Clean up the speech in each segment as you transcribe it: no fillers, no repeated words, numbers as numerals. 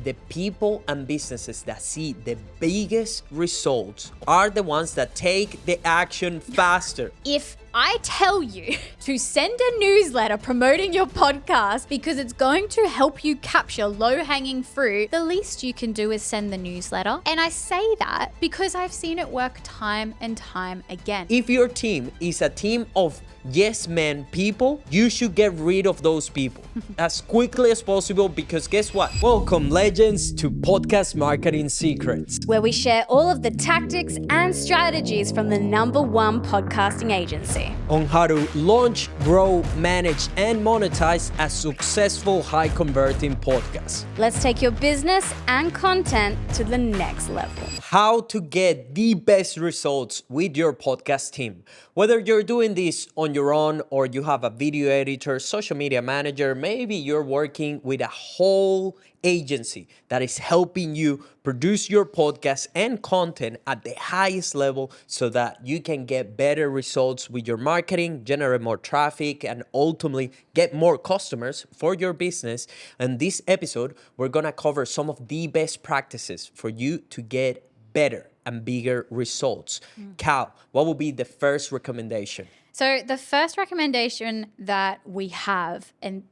The people and businesses that see the biggest results are the ones that take the action faster. If I tell you to send a newsletter promoting your podcast because it's going to help you capture low-hanging fruit, the least you can do is send the newsletter. And I say that because I've seen it work time and time again. If your team is a team of yes men people, you should get rid of those people as quickly as possible, because guess what? Welcome, legends, to Podcast Marketing Secrets, where we share all of the tactics and strategies from the #1 podcasting agency on how to launch, grow, manage, and monetize a successful, high-converting podcast. Let's take your business and content to the next level. How to get the best results with your podcast team. Whether you're doing this on your own or you have a video editor, social media manager, maybe you're working with a whole agency that is helping you produce your podcast and content at the highest level so that you can get better results with your marketing, generate more traffic, and ultimately get more customers for your business. In this episode, we're gonna cover some of the best practices for you to get better and bigger results. Cal, what will be the first recommendation? So the first recommendation that we have, and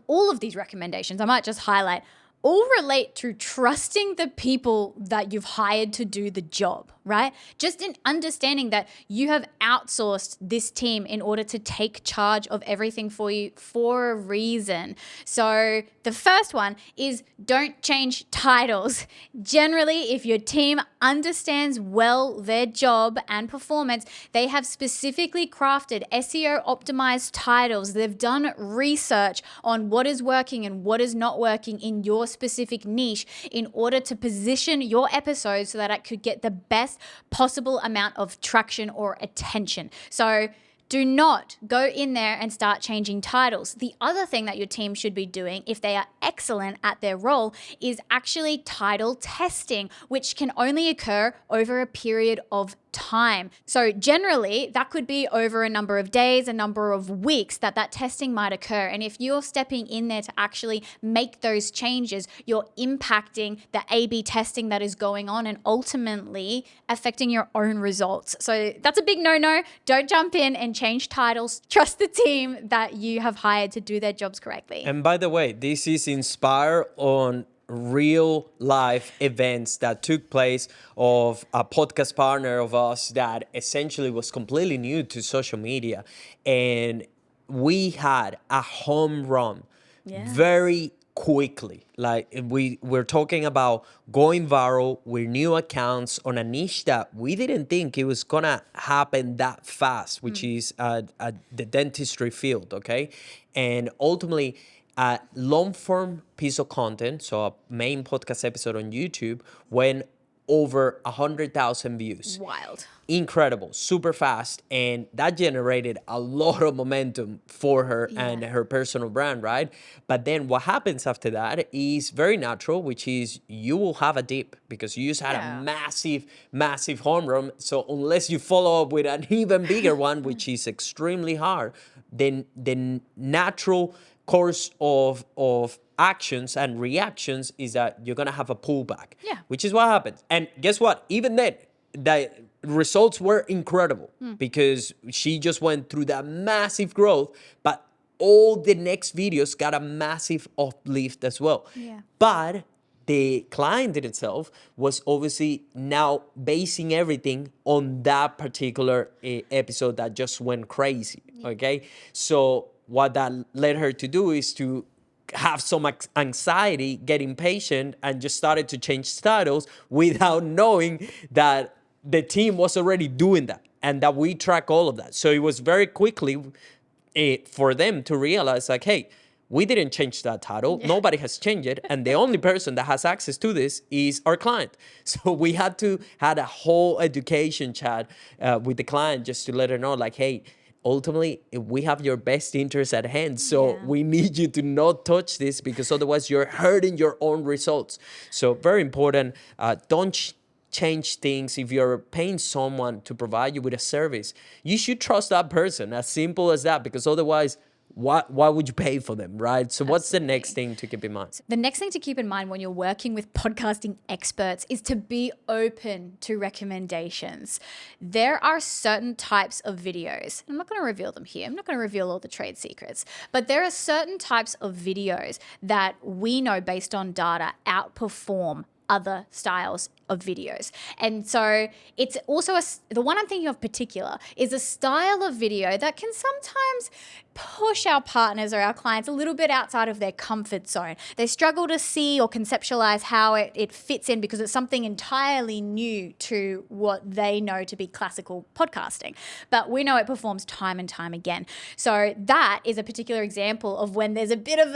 all of these recommendations, I might just highlight, all relate to trusting the people that you've hired to do the job, right? Just in understanding that you have outsourced this team in order to take charge of everything for you for a reason. So the first one is don't change titles. Generally, if your team understands well their job and performance, they have specifically crafted SEO optimized titles. They've done research on what is working and what is not working in your specific niche in order to position your episode so that it could get the best possible amount of traction or attention. So do not go in there and start changing titles. The other thing that your team should be doing, if they are excellent at their role, is actually title testing, which can only occur over a period of time. So generally, that could be over a number of days, a number of weeks that testing might occur. And if you're stepping in there to actually make those changes, you're impacting the A/B testing that is going on and ultimately affecting your own results. So that's a big no-no. Don't jump in and change titles. Trust the team that you have hired to do their jobs correctly. And by the way, this is inspired on real life events that took place of a podcast partner of us that essentially was completely new to social media, and we had a home run very quickly. Like we're talking about going viral with new accounts on a niche that we didn't think it was gonna happen that fast, which is the dentistry field, okay? And ultimately, a long-form piece of content, so a main podcast episode on YouTube, went over 100,000 views. Wild. Incredible, super fast. And that generated a lot of momentum for her and her personal brand, right? But then what happens after that is very natural, which is you will have a dip because you just had a massive home run. So unless you follow up with an even bigger one, which is extremely hard, then the natural course of actions and reactions is that you're gonna have a pullback, which is what happens. And guess what? Even then, the results were incredible because she just went through that massive growth, but all the next videos got a massive uplift as well. But the client in itself was obviously now basing everything on that particular episode that just went crazy, okay? So what that led her to do is to have some anxiety, get impatient, and just started to change titles without knowing that the team was already doing that and that we track all of that. So it was very quickly for them to realize like, hey, we didn't change that title. Nobody has changed it. And the only person that has access to this is our client. So we had to have a whole education chat with the client just to let her know like, hey, ultimately, we have your best interests at hand. So we need you to not touch this because otherwise you're hurting your own results. So very important. Don't change things. If you're paying someone to provide you with a service, you should trust that person. As simple as that, because otherwise, why would you pay for them, right? So what's the next Absolutely. thing to keep in mind? The next thing to keep in mind when you're working with podcasting experts is to be open to recommendations. There are certain types of videos. I'm not going to reveal them here. I'm not going to reveal all the trade secrets, but there are certain types of videos that we know based on data outperform other styles of videos. And so it's also the one I'm thinking of particular is a style of video that can sometimes push our partners or our clients a little bit outside of their comfort zone. They struggle to see or conceptualize how it fits in because it's something entirely new to what they know to be classical podcasting. But we know it performs time and time again. So that is a particular example of when there's a bit of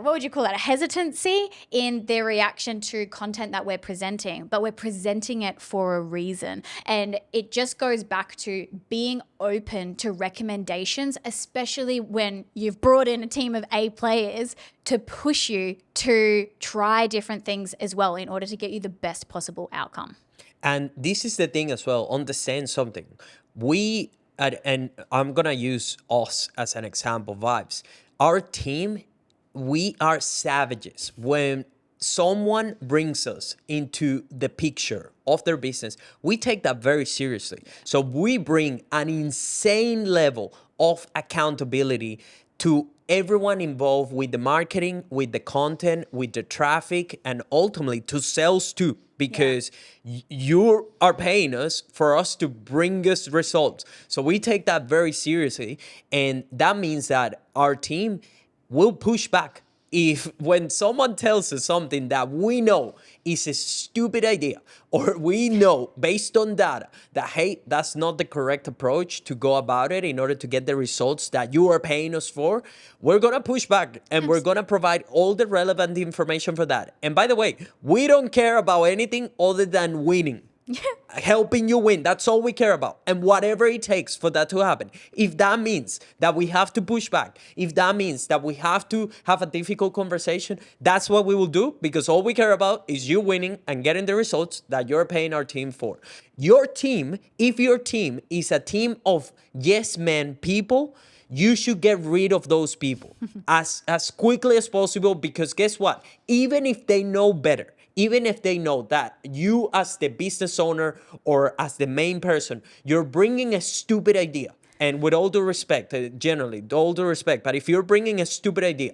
what would you call that? A hesitancy in their reaction to content that we're presenting, but we're presenting it for a reason. And it just goes back to being open to recommendations, especially when you've brought in a team of A players to push you to try different things as well in order to get you the best possible outcome. And this is the thing as well, understand something. And I'm going to use us as an example, Vibes. Our team, we are savages. When someone brings us into the picture of their business, we take that very seriously. So we bring an insane level of accountability to everyone involved with the marketing, with the content, with the traffic, and ultimately to sales too, because you are paying us for us to bring us results. So we take that very seriously. And that means that our team will push back. If when someone tells us something that we know is a stupid idea, or we know based on data that, hey, that's not the correct approach to go about it in order to get the results that you are paying us for, we're going to push back and we're going to provide all the relevant information for that. And by the way, we don't care about anything other than winning. Helping you win. That's all we care about. And whatever it takes for that to happen. If that means that we have to push back, if that means that we have to have a difficult conversation, that's what we will do, because all we care about is you winning and getting the results that you're paying our team for. Your team, if your team is a team of yes men people, you should get rid of those people as quickly as possible, because guess what? Even if they know better, even if they know that you as the business owner or as the main person, you're bringing a stupid idea. And with all due respect, generally, all due respect, but if you're bringing a stupid idea,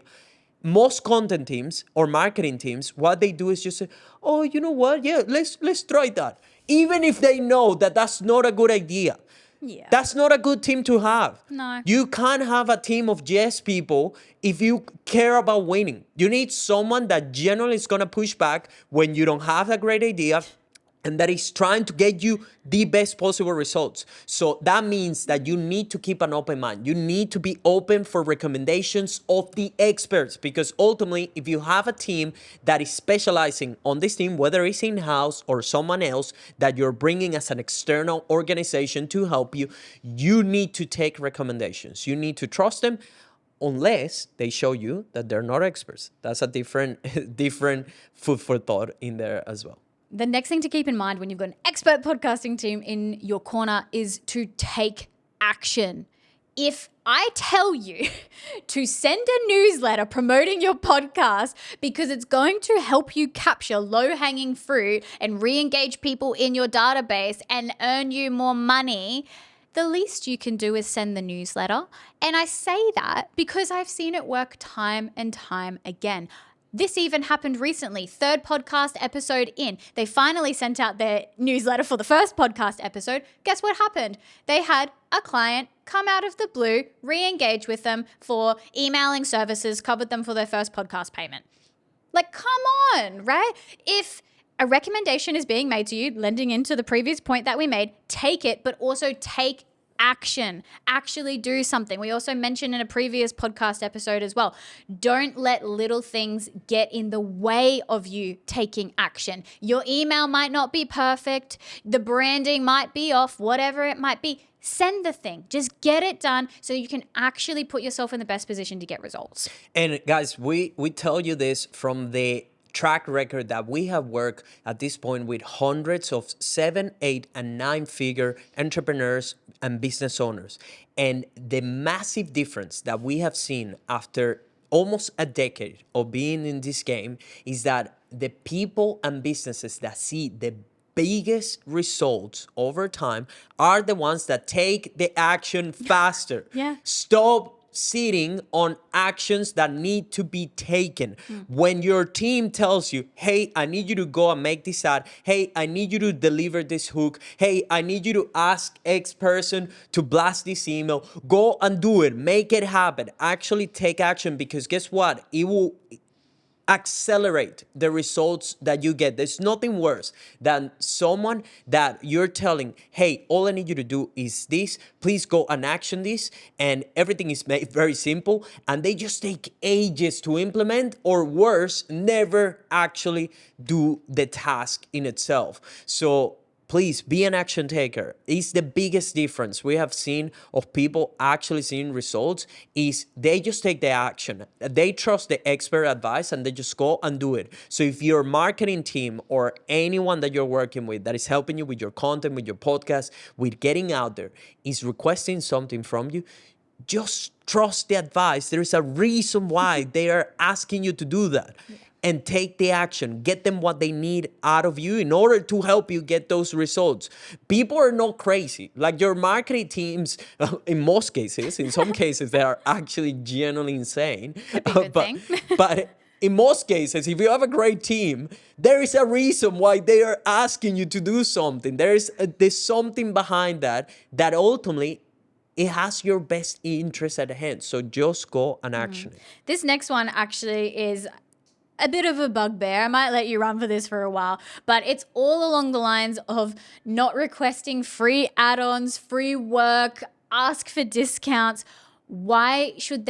most content teams or marketing teams, what they do is just say, oh, you know what? Yeah, let's try that. Even if they know that that's not a good idea. Yeah. That's not a good team to have. No. You can't have a team of yes people if you care about winning. You need someone that generally is going to push back when you don't have a great idea, and that is trying to get you the best possible results. So that means that you need to keep an open mind. You need to be open for recommendations of the experts, because ultimately, if you have a team that is specializing on this team, whether it's in-house or someone else that you're bringing as an external organization to help you, you need to take recommendations. You need to trust them, unless they show you that they're not experts. That's a different food for thought in there as well. The next thing to keep in mind when you've got an expert podcasting team in your corner is to take action. If I tell you to send a newsletter promoting your podcast because it's going to help you capture low-hanging fruit and re-engage people in your database and earn you more money, the least you can do is send the newsletter. And I say that because I've seen it work time and time again. This even happened recently, 3rd podcast episode in. They finally sent out their newsletter for the first podcast episode. Guess what happened? They had a client come out of the blue, re-engage with them for emailing services, covered them for their first podcast payment. Like, come on, right? If a recommendation is being made to you, lending into the previous point that we made, take it, but also take action. Actually do something. We also mentioned in a previous podcast episode as well, don't let little things get in the way of you taking action. Your email might not be perfect. The branding might be off, whatever it might be. Send the thing. Just get it done so you can actually put yourself in the best position to get results. And guys, we tell you this from the track record that we have worked at this point with hundreds of 7, 8, and 9-figure entrepreneurs and business owners. And the massive difference that we have seen after almost a decade of being in this game is that the people and businesses that see the biggest results over time are the ones that take the action faster. Yeah. Stop sitting on actions that need to be taken. When your team tells you, hey, I need you to go and make this ad. Hey, I need you to deliver this hook. Hey, I need you to ask X person to blast this email. Go and do it. Make it happen. Actually take action, because guess what? It will accelerate the results that you get. There's nothing worse than someone that you're telling, hey, all I need you to do is this, please go and action this, and everything is made very simple, and they just take ages to implement, or worse, never actually do the task in itself. So please be an action taker. It's the biggest difference we have seen of people actually seeing results is they just take the action. They trust the expert advice and they just go and do it. So if your marketing team or anyone that you're working with that is helping you with your content, with your podcast, with getting out there, is requesting something from you, just trust the advice. There is a reason why they are asking you to do that. And take the action. Get them what they need out of you in order to help you get those results. People are not crazy. Like your marketing teams, in most cases, in some cases, they are actually genuinely insane. Could be a good thing. But in most cases, if you have a great team, there is a reason why they are asking you to do something. There's something behind that ultimately it has your best interest at hand. So just go and action it. This next one actually is a bit of a bugbear. I might let you run for this for a while, but it's all along the lines of not requesting free add-ons, free work, ask for discounts. Why should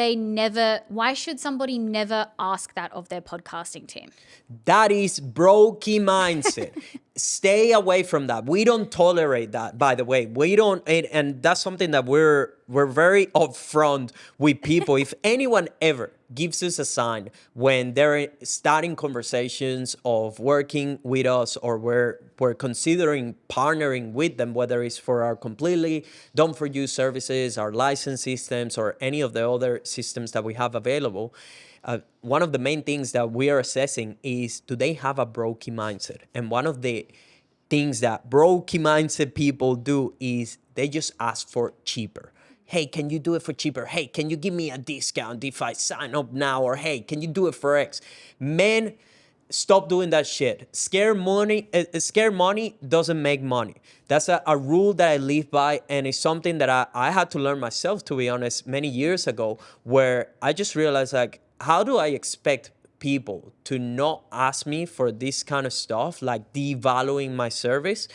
somebody never ask that of their podcasting team? That is Brokey mindset. Stay away from that. We don't tolerate that, by the way. We don't, and that's something that we're very upfront with people. If anyone ever gives us a sign when they're starting conversations of working with us, or we're considering partnering with them, whether it's for our completely done for you services, our license systems, or any of the other systems that we have available, one of the main things that we are assessing is, do they have a Brokey mindset? And one of the things that Brokey mindset people do is they just ask for cheaper. Hey, can you do it for cheaper? Hey, can you give me a discount if I sign up now? Or hey, can you do it for X? Man, stop doing that shit. Scare money doesn't make money. That's a rule that I live by, and it's something that I had to learn myself, to be honest, many years ago, where I just realized, like, how do I expect people to not ask me for this kind of stuff, like devaluing my service,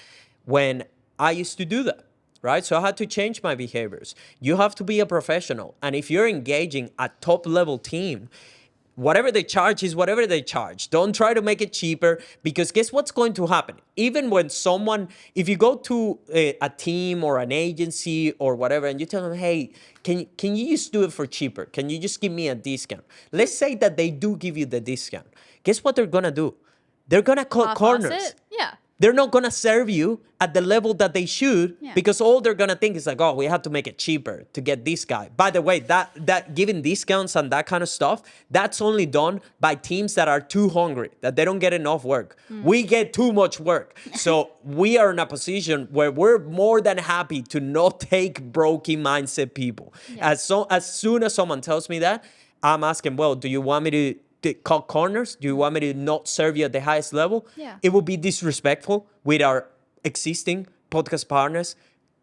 when I used to do that? Right? So I had to change my behaviors. You have to be a professional. And if you're engaging a top level team, whatever they charge is whatever they charge. Don't try to make it cheaper, because guess what's going to happen? Even when if you go to a team or an agency or whatever, and you tell them, hey, can you just do it for cheaper? Can you just give me a discount? Let's say that they do give you the discount. Guess what they're going to do? They're going to cut corners. Yeah. They're not going to serve you at the level that they should, because all they're going to think is like, oh, we have to make it cheaper to get this guy. By the way, that giving discounts and that kind of stuff, that's only done by teams that are too hungry, that they don't get enough work. We get too much work. So we are in a position where we're more than happy to not take Brokey mindset people. As soon as someone tells me that, I'm asking, well, do you want me to cut corners? Do you want me to not serve you at the highest level? Yeah. It would be disrespectful with our existing podcast partners,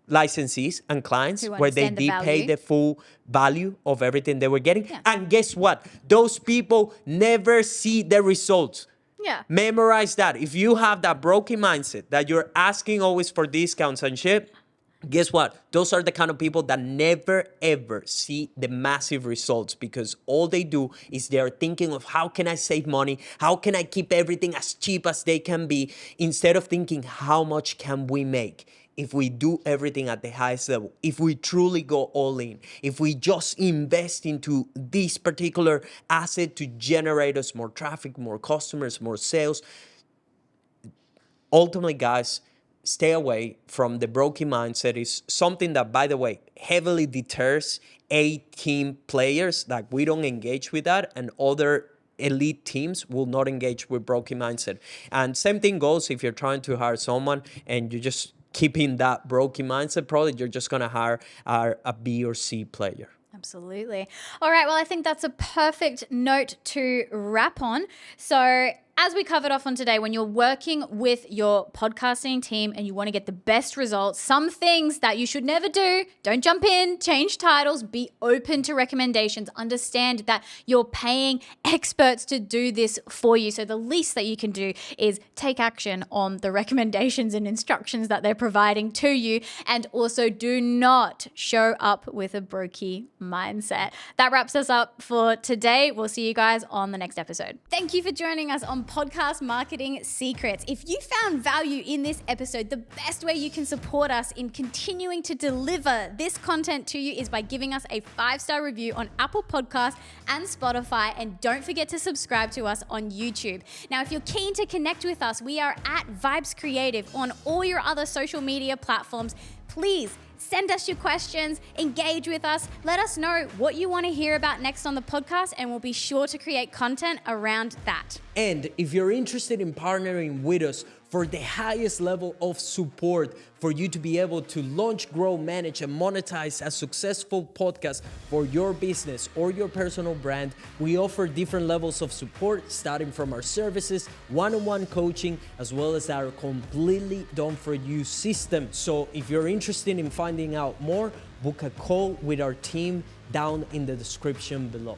licensees, and clients, where they did pay the full value of everything they were getting. Yeah. And guess what? Those people never see the results. Yeah. Memorize that. If you have that Brokey mindset that you're asking always for discounts and shit, guess what? Those are the kind of people that never, ever see the massive results, because all they do is they're thinking of, how can I save money? How can I keep everything as cheap as they can be? Instead of thinking, how much can we make? if we do everything at the highest level, if we truly go all in, if we just invest into this particular asset to generate us more traffic, more customers, more sales. Ultimately, guys, stay away from the Brokey mindset. Is something that, by the way, heavily deters A-team players. Like, we don't engage with that, and other elite teams will not engage with Brokey mindset. And same thing goes if you're trying to hire someone and you're just keeping that Brokey mindset, probably you're just going to hire a B or C player. Absolutely. All right. Well, I think that's a perfect note to wrap on. So, as we covered off on today, when you're working with your podcasting team and you want to get the best results, some things that you should never do: don't jump in, change titles, be open to recommendations, understand that you're paying experts to do this for you. So the least that you can do is take action on the recommendations and instructions that they're providing to you. And also, do not show up with a brokey mindset. That wraps us up for today. We'll see you guys on the next episode. Thank you for joining us on Podcast Marketing Secrets. If you found value in this episode, the best way you can support us in continuing to deliver this content to you is by giving us a 5-star review on Apple Podcasts and Spotify. And don't forget to subscribe to us on YouTube. Now, if you're keen to connect with us, we are at Vibez Creative on all your other social media platforms. Please send us your questions, engage with us, let us know what you want to hear about next on the podcast, and we'll be sure to create content around that. And if you're interested in partnering with us for the highest level of support for you to be able to launch, grow, manage, and monetize a successful podcast for your business or your personal brand, we offer different levels of support, starting from our services, one-on-one coaching, as well as our completely done-for-you system. So if you're interested in finding out more, book a call with our team down in the description below.